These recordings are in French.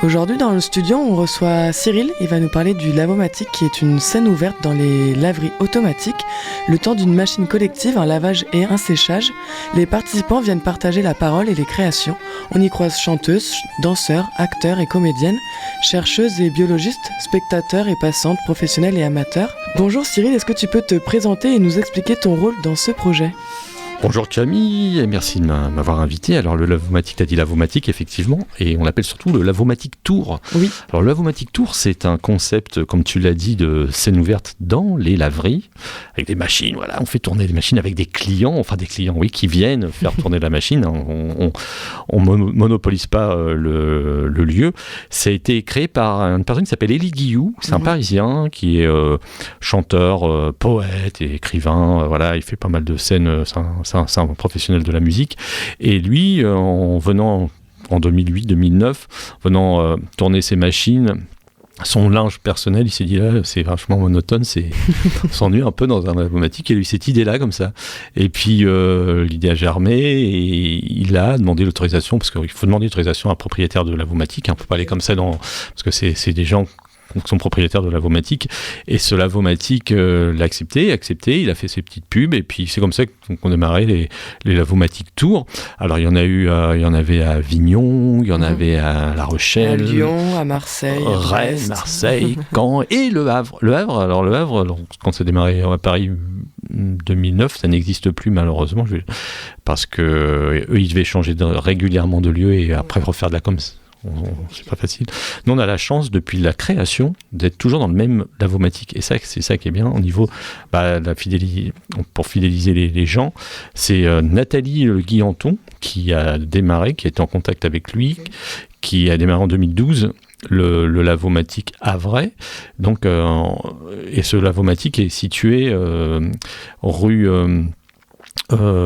Aujourd'hui dans le studio on reçoit Cyril, il va nous parler du Lavomatic qui est une scène ouverte dans les laveries automatiques. Le temps d'une machine collective, un lavage et un séchage, les participants viennent partager la parole et les créations. On y croise chanteuses, danseurs, acteurs et comédiennes, chercheuses et biologistes, spectateurs et passantes, professionnels et amateurs. Bonjour Cyril, est-ce que tu peux te présenter et nous expliquer ton rôle dans ce projet ? Bonjour Camille, et merci de m'avoir invité. Alors le Lavomatic, t'as dit Lavomatic effectivement, et on l'appelle surtout le Lavomatic Tour. Oui. Alors le Lavomatic Tour, c'est un concept, comme tu l'as dit, de scène ouverte dans les laveries, avec des machines, voilà, on fait tourner des machines avec des clients, oui, qui viennent faire tourner la machine. On monopolise pas le lieu. Ça a été créé par une personne qui s'appelle Élie Guillou, c'est un Parisien qui est chanteur, poète et écrivain, voilà, il fait pas mal de scènes, c'est un professionnel de la musique. Et lui, en venant en 2008-2009, venant tourner ses machines, son linge personnel, il s'est dit là, c'est vachement monotone, on s'ennuie un peu dans un Lavomatic, et lui cette idée-là comme ça. Et puis l'idée a germé et il a demandé l'autorisation, parce qu'il faut demander l'autorisation à un propriétaire de Lavomatic, on ne peut pas aller comme ça parce que c'est des gens qui sont propriétaires de Lavomatic, et ce Lavomatic l'a accepté, il a fait ses petites pubs, et puis c'est comme ça qu'on démarrait les Lavomatic Tours. Alors il y en avait à Avignon, il y en avait à La Rochelle, à Lyon, à Marseille, Rennes, Marseille, Caen et Le Havre. Le Havre, quand ça a démarré à Paris 2009, ça n'existe plus malheureusement, parce que eux ils devaient changer régulièrement de lieu et après refaire de la com'. C'est pas facile. Nous, on a la chance, depuis la création, d'être toujours dans le même Lavomatic. Et ça, c'est ça qui est bien au niveau pour fidéliser les gens. C'est Nathalie Le Guillanton qui a démarré, qui est en contact avec lui, qui a démarré en 2012. Le Lavomatic Havrais. Donc, et ce Lavomatic est situé rue...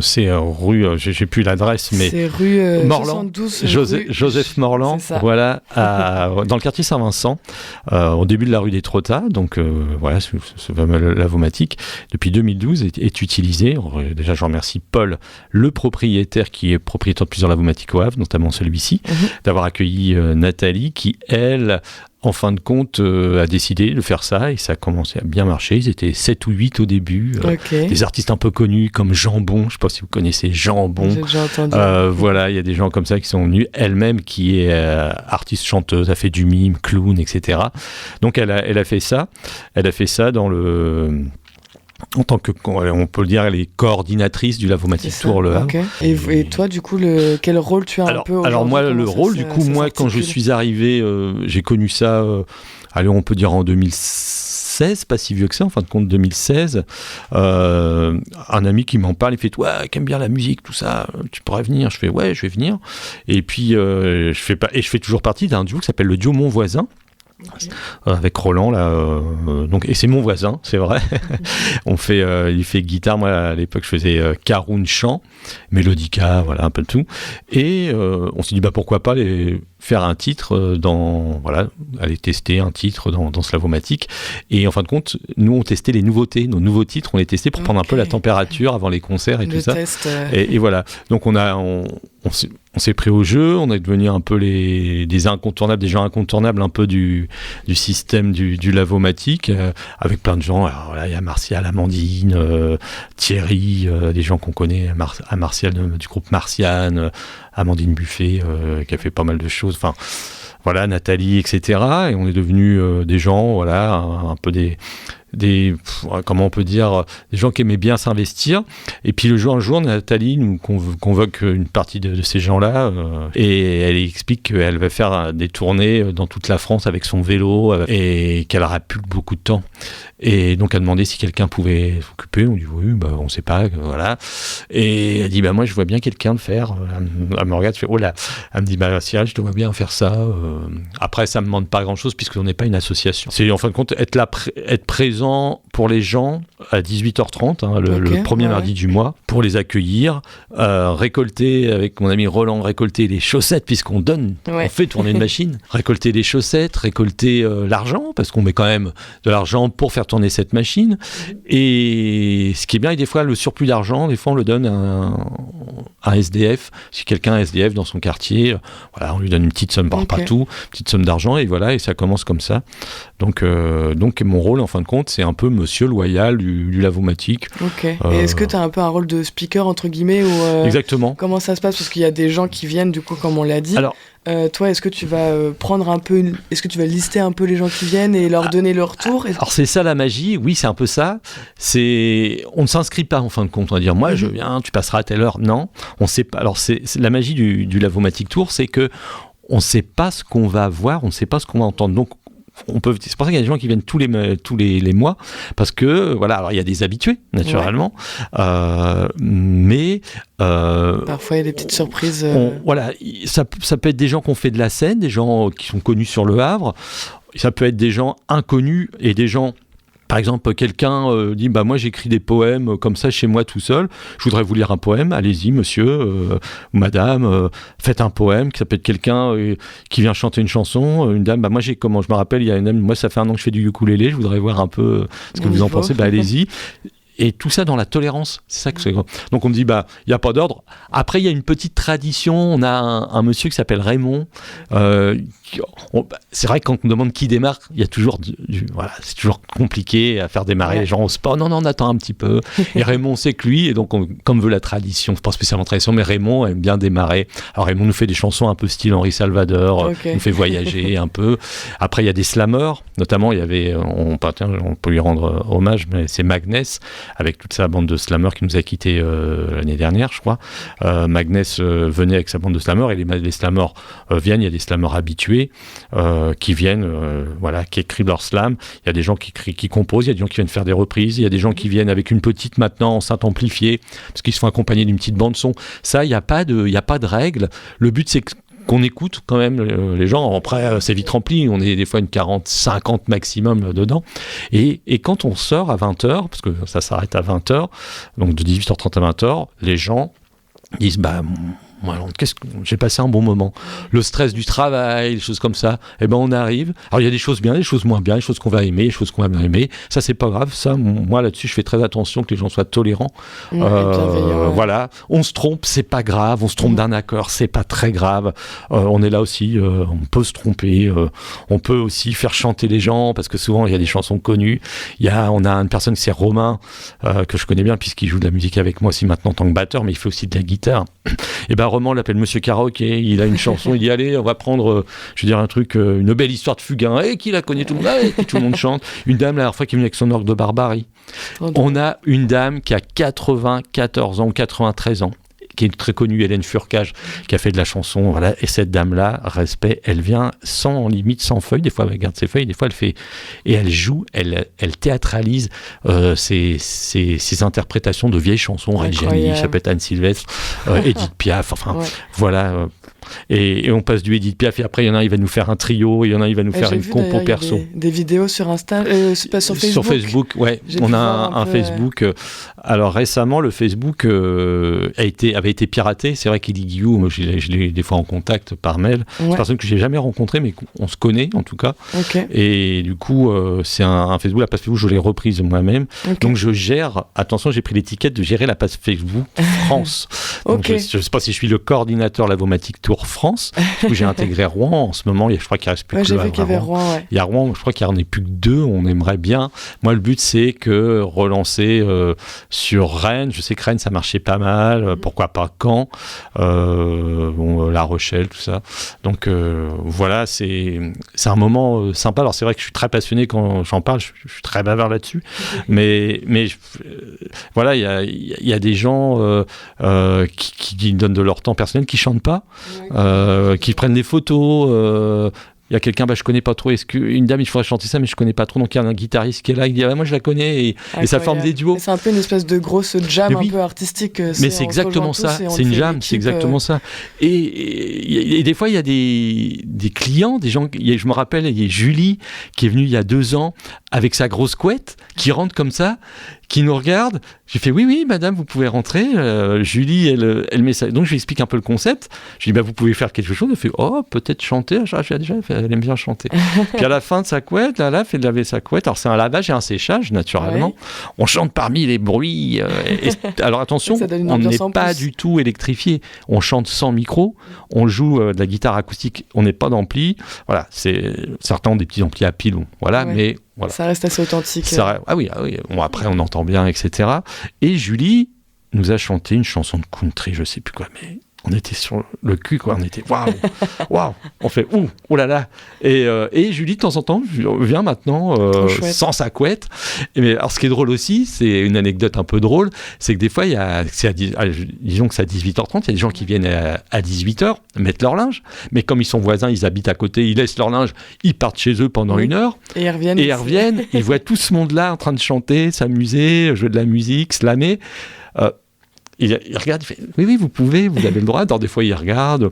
c'est rue, j'ai plus l'adresse, mais c'est rue Morland, 72 Joseph Morland, voilà, dans le quartier Saint-Vincent, au début de la rue des Trottas. Donc voilà, ce fameux Lavomatic depuis 2012 est utilisé. Déjà, je remercie Paul, le propriétaire, qui est propriétaire de plusieurs Lavomatic au Havre, notamment celui-ci, d'avoir accueilli Nathalie, qui elle, en fin de compte, a décidé de faire ça, et ça a commencé à bien marcher. Ils étaient 7 ou 8 au début. Des artistes un peu connus comme Jambon, je ne sais pas si vous connaissez Jambon. J'ai déjà entendu. Voilà, il y a des gens comme ça qui sont venus. Elle-même, qui est artiste chanteuse, a fait du mime, clown, etc. Donc elle a fait ça. Elle a fait ça en tant que, on peut le dire, elle est coordinatrice du Lavomatic Tour Le Havre. Okay. Et toi, du coup, quel rôle tu as un peu aujourd'hui ? Alors moi, le rôle, du coup, quand je suis arrivé, j'ai connu ça, on peut dire en 2016, pas si vieux que ça, en fin de compte 2016. Un ami qui m'en parle, il fait « Ouais, qui aime bien la musique, tout ça, tu pourrais venir ?» Je fais « Ouais, je vais venir. » Et puis, je fais toujours partie d'un duo qui s'appelle le duo Mon Voisin. Okay. Avec Roland là, donc, et c'est mon voisin, c'est vrai. Il fait guitare, moi à l'époque je faisais caroun chant, mélodica, voilà, un peu de tout, et on s'est dit pourquoi pas faire un titre aller tester un titre dans ce Lavomatic. Et en fin de compte, nous on testait les nouveautés, nos nouveaux titres, on les testait pour prendre un peu la température avant les concerts et tout ça. Et voilà, donc on s'est pris au jeu, on est devenu un peu des incontournables, des gens incontournables un peu du système du Lavomatic, avec plein de gens. Alors là, il y a Martial, Amandine, Thierry, des gens qu'on connaît, à Martial du groupe Martiane, Amandine Buffet, qui a fait pas mal de choses. Enfin, voilà, Nathalie, etc. Et on est devenus des gens, voilà, un peu comment on peut dire, des gens qui aimaient bien s'investir. Et puis un jour, Nathalie nous convoque une partie de ces gens-là, et elle explique qu'elle va faire des tournées dans toute la France avec son vélo, et qu'elle n'aura plus beaucoup de temps. Et donc elle demandait si quelqu'un pouvait s'occuper. On dit oui, on ne sait pas, voilà. Et elle dit moi je vois bien quelqu'un le faire. Elle me regarde, je fais oh là. Elle me dit Cyril, je te vois bien faire ça. Après ça me demande pas grand-chose puisqu'on n'est pas une association. C'est en fin de compte être présent temps pour les gens à 18h30, le premier mardi du mois, pour les accueillir, récolter, avec mon ami Roland, récolter les chaussettes, puisqu'on donne, on fait tourner une machine, récolter les chaussettes, récolter l'argent, parce qu'on met quand même de l'argent pour faire tourner cette machine. Et ce qui est bien, et des fois, le surplus d'argent, des fois, on le donne à un SDF. Si quelqu'un a un SDF dans son quartier, voilà, on lui donne une petite somme partout, une petite somme d'argent, et voilà, et ça commence comme ça. Donc mon rôle, en fin de compte, c'est un peu monsieur loyal du Lavomatique. Ok. Et est-ce que tu as un peu un rôle de speaker, entre guillemets, ou Exactement. Comment ça se passe? Parce qu'il y a des gens qui viennent, du coup, comme on l'a dit. Alors, toi, est-ce que tu vas prendre un peu, est-ce que tu vas lister un peu les gens qui viennent et leur donner leur tour? Alors c'est ça la magie, oui, c'est un peu ça. On ne s'inscrit pas en fin de compte. On va dire, moi je viens, tu passeras à telle heure. Non, on sait pas. Alors c'est la magie du Lavomatic Tour, c'est que on ne sait pas ce qu'on va voir, on ne sait pas ce qu'on va entendre. Donc c'est pour ça qu'il y a des gens qui viennent tous les mois, parce que voilà, alors il y a des habitués naturellement, mais parfois il y a des petites surprises. Voilà, ça peut être des gens qui ont fait de la scène, des gens qui sont connus sur le Havre, ça peut être des gens inconnus et des gens. Par exemple, quelqu'un dit moi j'écris des poèmes comme ça chez moi tout seul, je voudrais vous lire un poème, allez-y monsieur ou madame, faites un poème. Ça peut être quelqu'un qui vient chanter une chanson, une dame, moi je me rappelle, il y a une dame, moi ça fait 1 an que je fais du ukulélé, je voudrais voir un peu ce que vous en pensez, allez-y. Et tout ça dans la tolérance, c'est ça que c'est. Donc on me dit, il n'y a pas d'ordre. Après, il y a une petite tradition, on a un monsieur qui s'appelle Raymond. C'est vrai que quand on demande qui démarre, il y a toujours voilà, c'est toujours compliqué à faire démarrer les gens au sport. Non, on attend un petit peu. Et Raymond, c'est que lui, et donc comme veut la tradition, pas spécialement tradition, mais Raymond aime bien démarrer. Alors Raymond nous fait des chansons un peu style Henri Salvador, nous fait voyager un peu. Après, il y a des slammers, notamment il y avait, on peut lui rendre hommage, mais c'est Magnès, avec toute sa bande de slammers qui nous a quittés l'année dernière, je crois. Magnès venait avec sa bande de slammers, et les slammers viennent, il y a des slammers habitués qui viennent, qui écrivent leur slam. Il y a des gens qui composent, il y a des gens qui viennent faire des reprises, il y a des gens qui viennent avec une petite maintenant enceinte amplifiée, parce qu'ils se font accompagner d'une petite bande son. Ça, il n'y a pas de règle. Le but, c'est qu'on écoute quand même les gens. Après, c'est vite rempli, on est des fois une 40-50 maximum dedans. Et quand on sort à 20h, parce que ça s'arrête à 20h, donc de 18h30 à 20h, les gens disent moi, j'ai passé un bon moment. Le stress du travail, des choses comme ça, on arrive. Alors il y a des choses bien, des choses moins bien, des choses qu'on va aimer, des choses qu'on va bien aimer. Ça, c'est pas grave. Ça, moi là-dessus, je fais très attention que les gens soient tolérants. Voilà, on se trompe, c'est pas grave. On se trompe d'un accord, c'est pas très grave. On est là aussi, on peut se tromper. On peut aussi faire chanter les gens, parce que souvent il y a des chansons connues. On a une personne, c'est Romain, que je connais bien puisqu'il joue de la musique avec moi aussi maintenant en tant que batteur, mais il fait aussi de la guitare. Roman l'appelle Monsieur Karaoké, il a une chanson, il dit allez, on va prendre, un truc, une belle histoire de Fugain, et qui la connaît tout le monde, et tout le monde chante. Une dame la dernière fois qui est venue avec son orgue de Barbarie. On a une dame qui a 94 ans, 93 ans, qui est très connue, Hélène Furcage, qui a fait de la chanson, voilà. Et cette dame-là, respect, elle vient sans limite, sans feuilles, des fois elle garde ses feuilles, des fois elle fait, et elle joue, elle théâtralise ses interprétations de vieilles chansons, Reggiani, ça peut être Anne Sylvestre, Edith Piaf, voilà. Et on passe du Edith Piaf, et après il y en a, il va nous faire un trio, et il y en a, il va nous faire une compo perso. Des vidéos sur Insta, sur Facebook. Sur Facebook, ouais. On a un Facebook. Alors récemment, le Facebook avait été piraté. C'est vrai qu'Eddie Guillou, je l'ai des fois en contact par mail. C'est une personne que j'ai jamais rencontrée, mais on se connaît en tout cas. Et du coup, c'est un Facebook. La page Facebook, je l'ai reprise moi-même. Donc je gère. Attention, j'ai pris l'étiquette de gérer la page Facebook France. Donc, je ne sais pas si je suis le coordinateur Lavomatic Tour France. Du coup, j'ai intégré Rouen en ce moment. Je crois qu'il reste plus que j'ai vu qu'il y avait Rouen. Il y a Rouen. Je crois qu'il n'y en a plus que 2. On aimerait bien. Moi, le but, c'est que relancer sur Rennes. Je sais que Rennes, ça marchait pas mal. Pourquoi pas Caen, La Rochelle, tout ça. Donc voilà, c'est un moment sympa. Alors c'est vrai que je suis très passionné quand j'en parle. Je suis très bavard là-dessus. Mais voilà, il y a des gens qui donnent de leur temps personnel, qui chantent pas, qui prennent des photos. il y a quelqu'un, je connais pas trop, une dame, il faudrait chanter ça, mais je connais pas trop. Donc il y a un guitariste qui est là, il dit moi je la connais, et ça forme des duos. Et c'est un peu une espèce de grosse jam un peu artistique. Mais c'est exactement ça, c'est une jam, c'est exactement ça. Et des fois il y a des clients, des gens, je me rappelle, il y a Julie qui est venue il y a 2 ans avec sa grosse couette, qui rentre comme ça, qui nous regarde. J'ai fait oui madame, vous pouvez rentrer. Julie elle met ça, donc je lui explique un peu le concept. Je lui dis vous pouvez faire quelque chose. Elle fait peut-être chanter. Elle aime bien chanter. Puis à la fin de sa couette, là fait laver sa couette. Alors c'est un lavage et un séchage naturellement. Ouais. On chante parmi les bruits. Alors attention, on n'est pas du tout électrifié. On chante sans micro. On joue de la guitare acoustique. On n'est pas d'ampli. Voilà, certains ont des petits amplis à pile. Voilà, mais voilà. Ça reste assez authentique. Ah oui. Bon, après, on entend bien, etc. Et Julie nous a chanté une chanson de country, je sais plus quoi, mais on était sur le cul, quoi. On était waouh. On fait oh là là. Et Julie, de temps en temps, vient maintenant sans sa couette. Mais alors, ce qui est drôle aussi, c'est une anecdote un peu drôle, c'est que des fois, disons que c'est à 18h30, il y a des gens qui viennent à 18h mettre leur linge. Mais comme ils sont voisins, ils habitent à côté, ils laissent leur linge, ils partent chez eux pendant 1 heure. Et ils reviennent. Ils voient tout ce monde-là en train de chanter, s'amuser, jouer de la musique, slammer. Il regarde, il fait oui, vous pouvez, vous avez le droit. Alors, des fois, il regarde,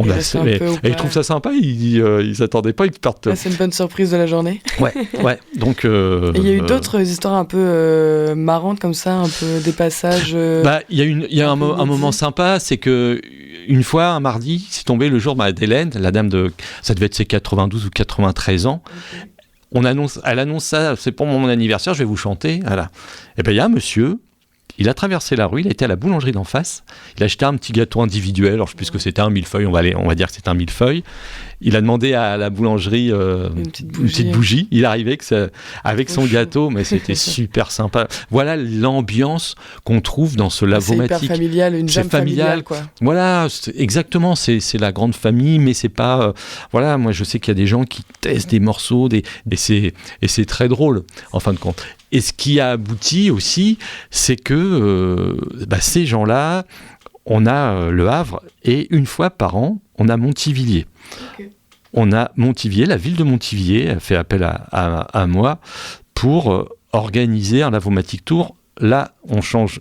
et il trouve ça sympa, il s'attendait pas, il partent. C'est une bonne surprise de la journée. Ouais. Donc, et il y a eu d'autres histoires un peu marrantes comme ça, un peu des passages. Il y a un moment sympa, c'est que une fois, un mardi, c'est tombé le jour d'Hélène, la dame ça devait être ses 92 ou 93 ans. Okay. Elle annonce ça, c'est pour mon anniversaire, je vais vous chanter. Voilà. Et il y a un monsieur. Il a traversé la rue, il a été à la boulangerie d'en face, il a acheté un petit gâteau individuel, alors je sais plus ce que c'était, un millefeuille, on va dire que c'était un millefeuille. Il a demandé à la boulangerie une petite bougie. Il arrivait avec son gâteau, mais c'était super sympa. Voilà l'ambiance qu'on trouve dans ce Lavomatic. C'est hyper familial, une jam familiale, quoi. Voilà, exactement, c'est la grande famille, mais c'est pas... voilà, moi je sais qu'il y a des gens qui testent des morceaux, et c'est très drôle, en fin de compte. Et ce qui a abouti aussi, c'est que ces gens-là, on a Le Havre, et une fois par an, on a Montivilliers. Okay. On a Montivilliers, la ville de Montivilliers a fait appel à moi pour organiser un Lavomatic Tour. Là, on change,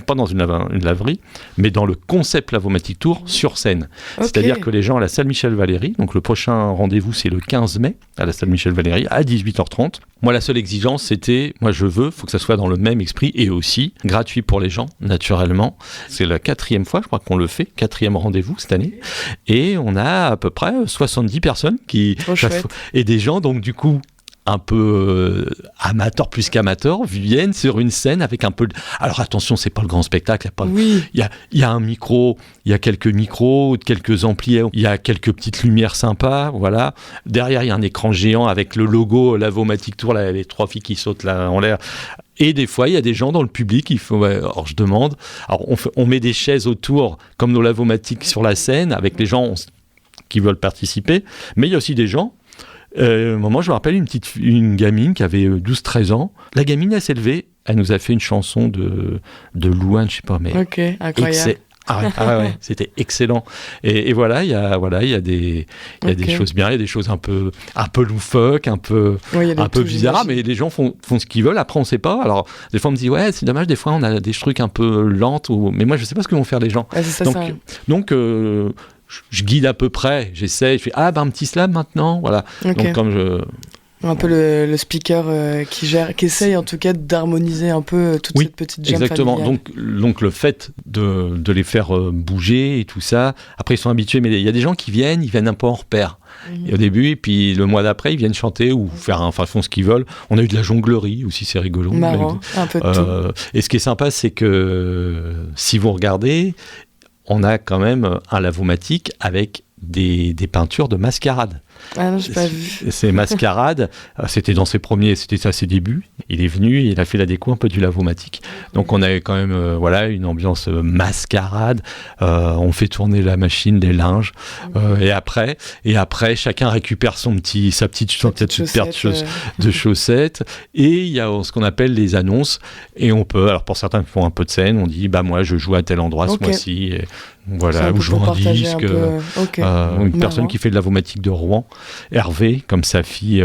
pas dans une laverie, mais dans le concept Lavomatic Tour sur scène. Okay. C'est-à-dire que les gens à la salle Michel-Valéry, donc le prochain rendez-vous c'est le 15 mai à la salle Michel-Valéry à 18h30. Moi, la seule exigence, c'était, faut que ça soit dans le même esprit et aussi gratuit pour les gens, naturellement. C'est la 4e fois, je crois qu'on le fait, 4e rendez-vous cette année. Et on a à peu près 70 personnes et des gens, donc du coup, un peu amateurs plus qu'amateurs, viennent sur une scène avec un peu... Alors attention, c'est pas le grand spectacle, il y a un micro, il y a quelques micros, quelques amplis, il y a quelques petites lumières sympas, voilà. Derrière, il y a un écran géant avec le logo Lavomatic Tour, les 3 filles qui sautent là en l'air. Et des fois, il y a des gens dans le public, alors je demande, alors on met des chaises autour, comme nos Lavomatic sur la scène, avec les gens qui veulent participer, mais il y a aussi des gens. Un moment, je me rappelle une gamine qui avait 12-13 ans. La gamine, elle s'est levée, elle nous a fait une chanson de Louane, je sais pas, mais... Ok, incroyable. Ouais, c'était excellent. Et voilà, il y a des choses bien, il y a des choses un peu loufoques, un peu bizarres, mais les gens font ce qu'ils veulent. Après, on sait pas. Alors, des fois, on me dit, ouais, c'est dommage, des fois, on a des trucs un peu lents, mais moi, je sais pas ce que vont faire les gens. Ouais, c'est ça, donc je guide à peu près, j'essaie, je fais un petit slam maintenant, voilà. Okay. Donc comme un peu le speaker qui essaye en tout cas d'harmoniser un peu toute cette petite jam exactement. familiale. Donc le fait de les faire bouger et tout ça, après ils sont habitués, mais il y a des gens qui viennent un peu en repère. Et au début, et puis le mois d'après, ils viennent chanter ou font ce qu'ils veulent. On a eu de la jonglerie aussi, c'est rigolo. Marrant, un peu de tout. Et ce qui est sympa, c'est que si vous regardez, on a quand même un Lavomatic avec des peintures de mascarade. Ah non, j'ai pas vu. Ces mascarades, c'était à ses débuts. Il est venu, il a fait la déco un peu du Lavomatic. Donc on avait quand même une ambiance mascarade. On fait tourner la machine des linges. Et après, chacun récupère sa petite paire de chaussettes. Et il y a ce qu'on appelle les annonces. Et on peut, alors pour certains qui font un peu de scène, on dit moi je joue à tel endroit ce mois-ci. Voilà, où je vends un disque. Une personne qui fait de l'avomatique de Rouen, Hervé, comme sa fille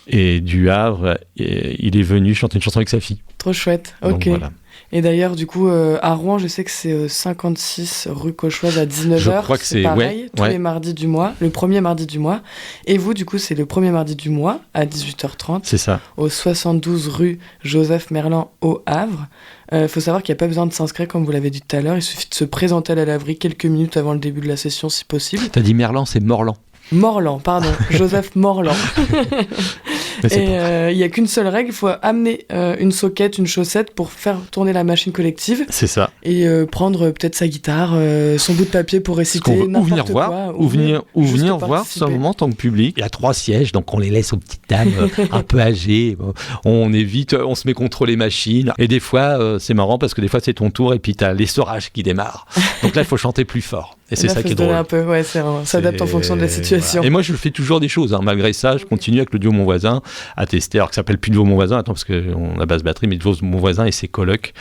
est du Havre, et il est venu chanter une chanson avec sa fille. Trop chouette, ok. Donc, voilà. Et d'ailleurs, du coup, à Rouen, je sais que c'est 56 rue Cauchoise à 19h. Je crois que c'est pareil, tous les mardis du mois, le premier mardi du mois. Et vous, du coup, c'est le premier mardi du mois à 18h30. C'est ça. Au 72 rue Joseph Merlan au Havre. Faut savoir qu'il n'y a pas besoin de s'inscrire, comme vous l'avez dit tout à l'heure. Il suffit de se présenter à la laverie quelques minutes avant le début de la session, si possible. T'as dit Merlan, c'est Morlan. Morlan, pardon. Joseph Morlan. Et il n'y a qu'une seule règle, il faut amener une soquette, une chaussette pour faire tourner la machine collective. C'est ça. Et prendre peut-être sa guitare, son bout de papier pour réciter n'importe ou venir voir, ou venir voir seulement en tant que public. Il y a 3 sièges, donc on les laisse aux petites dames un peu âgées. On évite, on se met contre les machines. Et des fois, c'est marrant parce que des fois c'est ton tour et puis t'as l'essorage qui démarre. Donc là, il faut chanter plus fort. Et c'est ça qui est drôle. Un peu, ouais, ça s'adapte en fonction de la situation. Voilà. Et moi, je fais toujours des choses. Malgré ça, je continue avec le duo Mon Voisin à tester. Alors que ça s'appelle plus duo Mon Voisin, parce qu'on a basse batterie, mais duo Mon Voisin et ses colocs.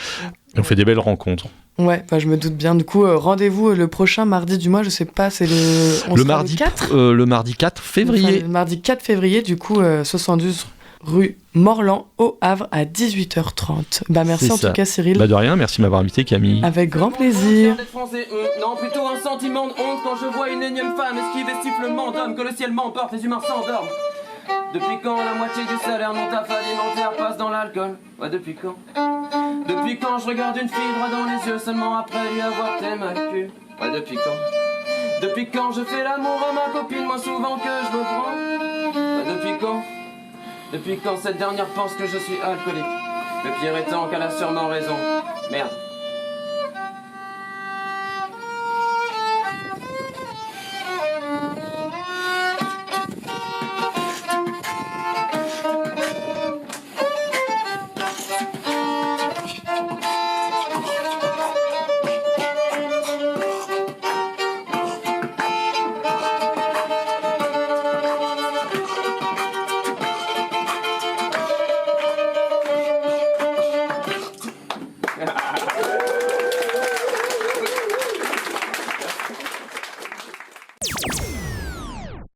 Et on fait des belles rencontres. Ouais, je me doute bien. Du coup, rendez-vous le prochain mardi du mois, je sais pas, c'est le mardi 4 le mardi 4 février. Le mardi 4 février, du coup, 72 rue Morlan au Havre à 18h30. Merci en tout cas, Cyril. De rien, merci de m'avoir invité, Camille. Avec grand plaisir. Non, plutôt un sentiment de honte quand je vois une énième femme esquiver sifflement d'homme, que le ciel m'emporte, les humains s'endorment. Depuis quand la moitié du salaire de mon taf alimentaire passe dans l'alcool? Ouais, depuis quand? Depuis quand je regarde une fille droit dans les yeux seulement après lui avoir fait ma cul? Ouais, depuis quand? Depuis quand je fais l'amour à ma copine moins souvent que je me prends? Ouais, depuis quand? Depuis quand cette dernière pense que je suis alcoolique? Le pire étant qu'elle a sûrement raison. Merde.